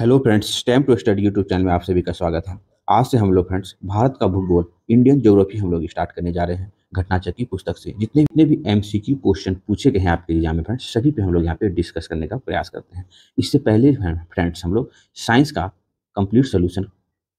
Hello friends, time to study YouTube channel में आप सभी का स्वागत है। आज से हम लोग फ्रेंड्स भारत का भूगोल इंडियन ज्योग्राफी हम लोग स्टार्ट करने जा रहे हैं घटनाचक्र की पुस्तक से। जितने जितने भी एमसीक्यू क्वेश्चन पूछे गए हैं आपके एग्जाम में फ्रेंड्स, सभी पे हम लोग यहाँ पे डिस्कस करने का प्रयास करते हैं। इससे पहले फ्रेंड्स हम लोग साइंस का कंप्लीट सोल्यूशन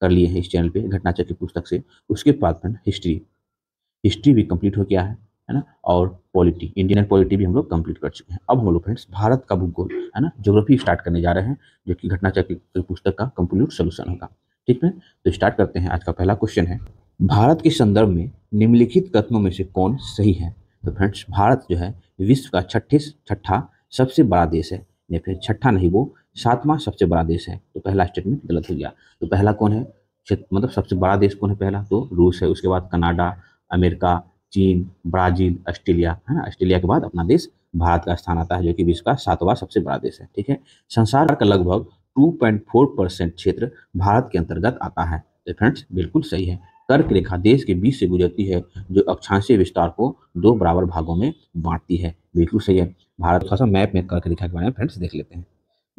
कर लिए हैं इस चैनल पे घटनाचक्र की पुस्तक से। उसके बाद फ्रेंड हिस्ट्री भी कंप्लीट हो गया है ना। और पॉलिटी, इंडियन पॉलिटी भी हम लोग कंप्लीट कर चुके हैं। अब हम लोग फ्रेंड्स भारत का भूगोल है ना, ज्योग्राफी स्टार्ट करने जा रहे हैं, जो कि घटनाचक्र की पुस्तक का कंप्लीट सोल्यूशन होगा। ठीक है, तो स्टार्ट करते हैं। आज का पहला क्वेश्चन है, भारत के संदर्भ में निम्नलिखित कथनों में से कौन सही है। तो फ्रेंड्स भारत जो है विश्व का छठा सबसे बड़ा देश है, या फिर छठा नहीं, वो सातवां सबसे बड़ा देश है। तो पहला स्टेटमेंट गलत हो गया। तो पहला कौन है, मतलब सबसे बड़ा देश कौन है? पहला तो रूस है, उसके बाद कनाडा, अमेरिका, चीन, ब्राजील, ऑस्ट्रेलिया है ना। ऑस्ट्रेलिया के बाद अपना देश भारत का स्थान आता है, जो कि विश्व का सातवां सबसे बड़ा देश है। ठीक है, संसार का लगभग 2.4% क्षेत्र भारत के अंतर्गत आता है। तो फ्रेंड्स बिल्कुल सही है। कर्क रेखा देश के बीच से गुजरती है, जो अक्षांशीय विस्तार को दो बराबर भागों में बांटती है। बिल्कुल सही है। भारत थोड़ा सा मैप में कर्क रेखा के बारे में फ्रेंड्स देख लेते हैं।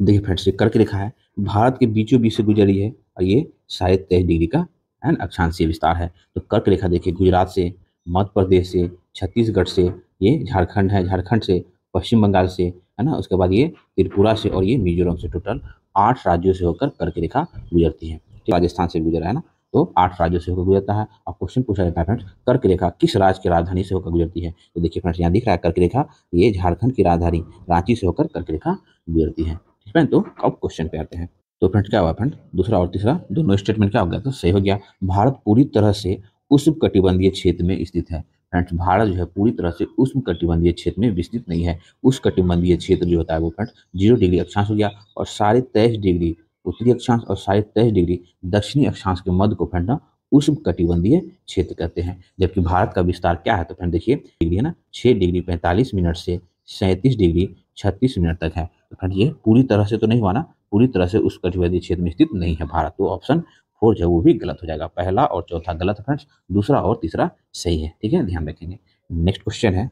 देखिए फ्रेंड्स, ये कर्क रेखा है, भारत के बीचों बीच से गुजरी है, और ये 23.5 डिग्री का एंड अक्षांशीय विस्तार है। तो कर्क रेखा देखिए, गुजरात से, मध्य प्रदेश से, छत्तीसगढ़ से, ये झारखंड है, झारखंड से, पश्चिम बंगाल से, है ना, उसके बाद ये त्रिपुरा से, और ये मिजोरम से, टोटल 8 राज्यों से होकर कर्क रेखा गुजरती है। राजस्थान से गुजरा है ना, तो 8 राज्यों से होकर गुजरता है। और क्वेश्चन पूछा जाता है फ्रेंड्स, कर्क रेखा किस राज्य की राजधानी से होकर गुजरती है। तो देखिए फ्रेंड्स, यहाँ दिख रहा है कर्क रेखा, ये झारखंड की राजधानी रांची से होकर कर्क रेखा गुजरती है। ठीक है, तो अब क्वेश्चन पे आते हैं। तो फ्रेंड्स क्या हुआ फ्रेंड, दूसरा और तीसरा दोनों स्टेटमेंट क्या हो गया? तो सही हो गया। भारत पूरी तरह से उष्णकटिबंधीय क्षेत्र में स्थित है। फ्रेंड्स भारत जो है पूरी तरह से उष्णकटिबंधीय क्षेत्र में विस्तृत नहीं है। उष्णकटिबंधीय क्षेत्र जो होता है वो फ्रेंड्स 0 डिग्री अक्षांश हो गया, और 23.5 डिग्री उत्तरी अक्षांश और 23.5 डिग्री दक्षिणी अक्षांश के मध्य को फ्रेंड ना उष्णकटिबंधीय क्षेत्र कहते हैं। जबकि भारत का विस्तार क्या है? तो फ्रेंड देखिए डिग्री है ना, 6 डिग्री 45 मिनट से 37 डिग्री 36 मिनट तक है। तो फ्रेंड ये पूरी तरह से तो नहीं हुआ ना, पूरी तरह से उष्णकटिबंधीय क्षेत्र में स्थित नहीं है भारत। तो ऑप्शन 4 जो है वो भी गलत हो जाएगा। पहला और चौथा गलत है फ्रेंड्स, दूसरा और तीसरा सही है। ठीक है, ध्यान रखेंगे। नेक्स्ट क्वेश्चन है,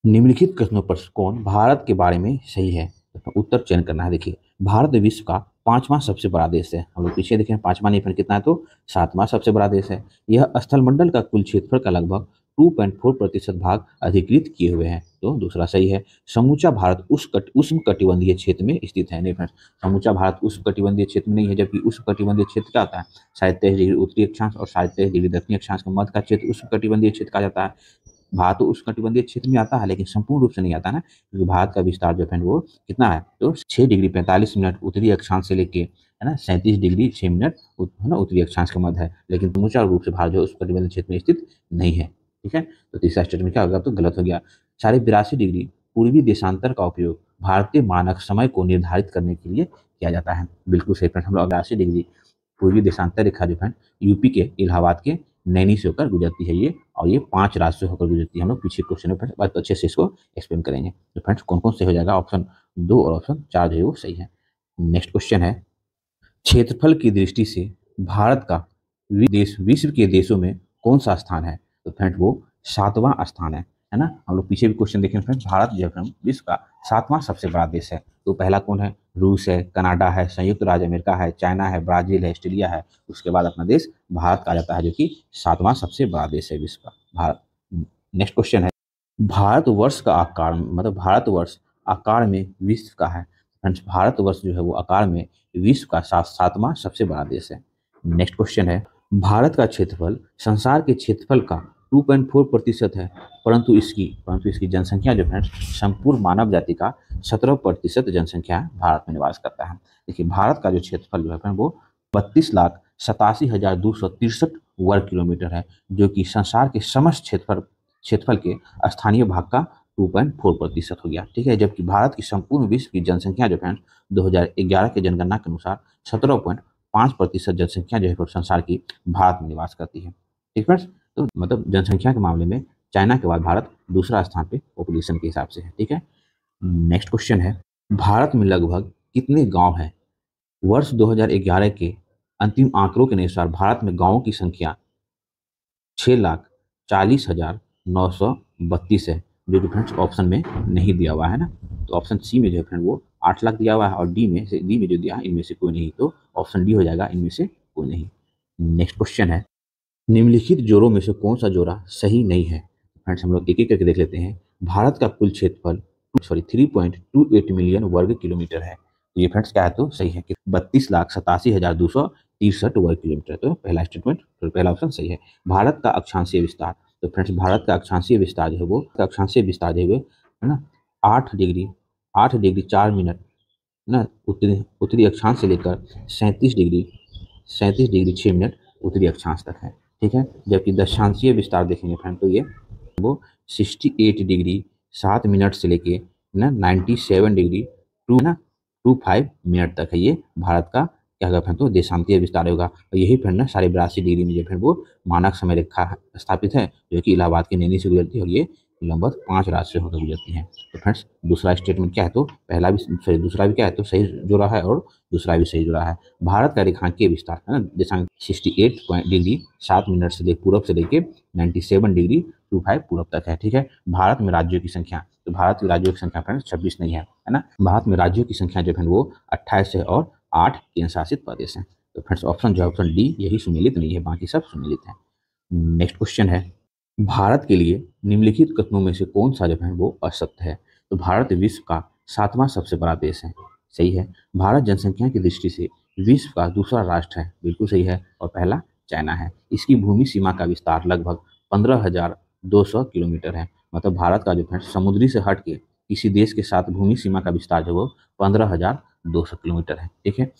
निम्नलिखित कथनों पर कौन भारत के बारे में सही है। तो उत्तर चयन करना है। देखिए, भारत विश्व का 5वां सबसे बड़ा देश है। हम लोग पीछे देखें, 5वां नहीं फिर कितना है, तो 7वां सबसे बड़ा देश है। यह स्थलमंडल का कुल क्षेत्रफल का लगभग 2.4% भाग अधिकृत किए हुए हैं। तो दूसरा सही है। समूचा भारत उष्णकटिबंधीय क्षेत्र में स्थित है। नहीं फ्रेंड्स, समूचा भारत उष्णकटिबंधीय क्षेत्र में नहीं है, जबकि उष्णकटिबंधीय क्षेत्र क्या होता है? 23.5 डिग्री उत्तरी अक्षांश और 23.5 डिग्री दक्षिणी अक्षांश के मध्य का क्षेत्र उष्णकटिबंधीय क्षेत्र कहा जाता है। भारत तो उष्णकटिबंधीय क्षेत्र में आता है, लेकिन संपूर्ण रूप से नहीं आता ना, क्योंकि भारत का विस्तार जो है वो कितना है, तो 6 डिग्री 45 मिनट उत्तरी अक्षांश से लेके है ना 37 डिग्री 6 मिनट है ना उत्तरी अक्षांश का मध्य है। लेकिन समूचा रूप से भारत जो है उष्णकटिबंधीय क्षेत्र में स्थित नहीं है। ठीक है, तो तीसरा स्टेटमेंट क्या होगा? तो गलत हो गया। 82.5 डिग्री पूर्वी देशांतर का उपयोग भारतीय मानक समय को निर्धारित करने के लिए किया जाता है। बिल्कुल सही फ्रेंड, हम लोग 82 डिग्री पूर्वी देशांतर रेखा जो है यूपी के इलाहाबाद के नैनी से होकर गुजरती है ये, और ये 5 राज्य से होकर गुजरती है। हम लोग पीछे क्वेश्चन में फ्रेंड्स बहुत अच्छे से इसको एक्सप्लेन करेंगे। तो फ्रेंड्स कौन कौन से हो जाएगा? ऑप्शन 2 और ऑप्शन 4 जो है वो सही है। नेक्स्ट क्वेश्चन है, क्षेत्रफल की दृष्टि से भारत का विश्व के देशों में कौन सा स्थान है? तो फ्रेंड वो 7वां स्थान है ना। हम लोग पीछे भी क्वेश्चन देखें फ्रेंड, भारत जो है विश्व का 7वां सबसे बड़ा देश है। तो पहला कौन है? रूस है, कनाडा है, संयुक्त राज्य अमेरिका है, चाइना है, ब्राजील है, ऑस्ट्रेलिया है। उसके बाद अपना देश भारत कहा जाता है, जो कि 7वां सबसे बड़ा देश है विश्व का, भारत। नेक्स्ट क्वेश्चन है, भारतवर्ष का आकार, मतलब भारतवर्ष आकार में विश्व का है। फ्रेंड्स भारतवर्ष जो है वो आकार में विश्व का 7वां सबसे बड़ा देश है। नेक्स्ट क्वेश्चन है, भारत का क्षेत्रफल संसार के क्षेत्रफल का 2.4% है, परंतु इसकी जनसंख्या जो है संपूर्ण मानव जाति का 17% जनसंख्या भारत में निवास करता है। देखिए, भारत का जो क्षेत्रफल जो है वो 32,87,263 वर्ग किलोमीटर है, जो कि संसार के समस्त क्षेत्रफल के स्थानीय भाग का 2.4% हो गया। ठीक है, जबकि भारत की संपूर्ण विश्व की जनसंख्या जो है 2011 के जनगणना के अनुसार 17.5% जनसंख्या जो है संसार की भारत में निवास करती है। ठीक है, तो मतलब जनसंख्या के मामले में चाइना के बाद भारत दूसरा स्थान पे पॉपुलेशन के हिसाब से है। ठीक है, नेक्स्ट क्वेश्चन है, भारत में लगभग कितने गांव हैं? वर्ष 2011 के अंतिम आंकड़ों के अनुसार भारत में गांवों की संख्या 6,40,932 है, जो कि फ्रेंड्स ऑप्शन में नहीं दिया हुआ है ना। तो ऑप्शन सी में जो है फ्रेंड वो 8 लाख दिया हुआ है और डी में जो दिया है इनमें से कोई नहीं, तो ऑप्शन डी हो जाएगा इनमें से कोई नहीं। नेक्स्ट क्वेश्चन है, निम्नलिखित जोड़ों में से कौन सा जोड़ा सही नहीं है? फ्रेंड्स हम लोग एक एक करके देख लेते हैं। भारत का कुल क्षेत्रफल 3.28 मिलियन वर्ग किलोमीटर है। तो ये फ्रेंड्स क्या है, तो सही है कि 32,87,263 वर्ग किलोमीटर। तो पहला स्टेटमेंट, तो पहला ऑप्शन सही है। भारत का अक्षांशीय विस्तार, तो फ्रेंड्स भारत का अक्षांशीय विस्तार जो है वो है ना 8 डिग्री 4 मिनट ना उत्तरी अक्षांश से लेकर 37 डिग्री 6 मिनट उत्तरी अक्षांश तक है। ठीक है, जबकि दक्षांशीय विस्तार देखेंगे फ्रेंड तो ये वो 68 डिग्री 7 मिनट से लेके ना 97 डिग्री 25 मिनट तक है। ये भारत का क्या कहते हैं, तो देशांतीय विस्तार होगा। और यही फ्रेंड ना 82.5 डिग्री में जो फिर वो मानक समय रेखा स्थापित है, जो कि इलाहाबाद के नैनी से गुजरती है और ये लगभग 5 राज्य से होकर गुजरती है। तो फ्रेंड्स दूसरा स्टेटमेंट क्या है, तो पहला भी सॉरी दूसरा भी क्या है, तो सही जुड़ा है और दूसरा भी सही जुड़ा है। भारत का रेखांकीय विस्तार है ना देशांक 68 डिग्री 7 मिनट से लेकर पूर्व से लेकर 97 डिग्री 25 पूर्व तक है। ठीक है, भारत में राज्यों की संख्या, तो भारत के राज्यों की संख्या फ्रेंड्स 26 नहीं है ना। भारत में राज्यों की संख्या जो है वो 28 है और 8 केंद्र शासित प्रदेश हैं। तो फ्रेंड्स ऑप्शन जो है ऑप्शन डी यही सुमेलित नहीं है, बाकी सब सुमेलित हैं। नेक्स्ट क्वेश्चन है, भारत के लिए निम्नलिखित कथनों में से कौन सा जो है वो असत्य है? तो भारत विश्व का 7वां सबसे बड़ा देश है। सही है। भारत जनसंख्या की दृष्टि से विश्व का दूसरा राष्ट्र है। बिल्कुल सही है। और पहला चाइना है। इसकी भूमि सीमा का विस्तार लगभग 15,200 किलोमीटर है। मतलब भारत का जो है समुद्री से हट के किसी देश के साथ भूमि सीमा का विस्तार जो वो 15,200 किलोमीटर है। ठीक है,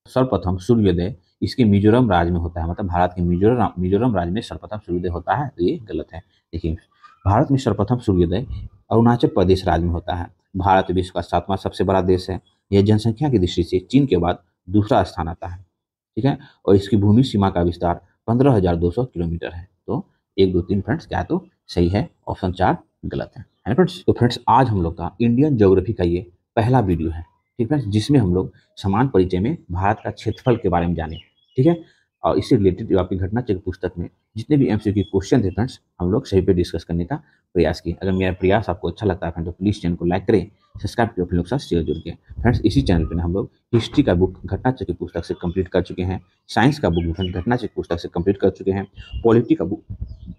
सर्वप्रथम सूर्योदय इसके मिजोरम राज्य में होता है। मतलब भारत के मिजोरम राज्य में सर्वप्रथम सूर्योदय होता है, तो ये गलत है। देखिए, भारत में सर्वप्रथम सूर्योदय अरुणाचल प्रदेश राज्य में होता है। भारत विश्व का 7वां सबसे बड़ा देश है। यह जनसंख्या की दृष्टि से चीन के बाद दूसरा स्थान आता है। ठीक है, और इसकी भूमि सीमा का विस्तार 15,200 किलोमीटर है। तो 1 2 3 फ्रेंड्स क्या है, तो सही है। ऑप्शन 4 गलत है ना फ्रेंड्स। तो फ्रेंड्स आज हम लोग का इंडियन ज्योग्राफी का ये पहला वीडियो है। ठीक है, जिसमें हम लोग समान परिचय में भारत का क्षेत्रफल के बारे में जाने। ठीक है, और इससे रिलेटेड जो आपकी घटना चक्र पुस्तक में जितने भी एमसीक्यू क्वेश्चन थे फ्रेंड्स, हम लोग सही पे डिस्कस करने का प्रयास किए। अगर मेरा प्रयास आपको अच्छा लगता है फ्रेंड, तो प्लीज़ चैनल को लाइक करें, सब्सक्राइब करें, अपने लोग के साथ शेयर जुड़ के। फ्रेंड्स इसी चैनल पर हम लोग हिस्ट्री का बुक घटना चक्र पुस्तक से कंप्लीट कर चुके हैं। साइंस का बुक घटना चक्र पुस्तक से कंप्लीट कर चुके हैं। पॉलिटी का बुक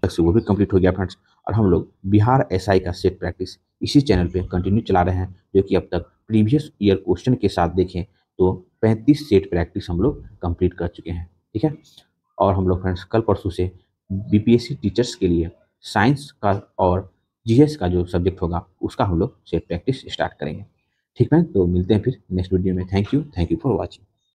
तक से वो भी कंप्लीट हो गया फ्रेंड्स। और हम लोग बिहार एसआई का सेट प्रैक्टिस इसी चैनल पे कंटिन्यू चला रहे हैं, जो कि अब तक प्रीवियस ईयर क्वेश्चन के साथ देखें तो 35 सेट प्रैक्टिस हम लोग कंप्लीट कर चुके हैं। ठीक है, और हम लोग फ्रेंड्स कल परसों से बीपीएससी टीचर्स के लिए साइंस का और जीएस का जो सब्जेक्ट होगा उसका हम लोग सेट प्रैक्टिस स्टार्ट करेंगे। ठीक है, तो मिलते हैं फिर नेक्स्ट वीडियो में। Thank you for watching.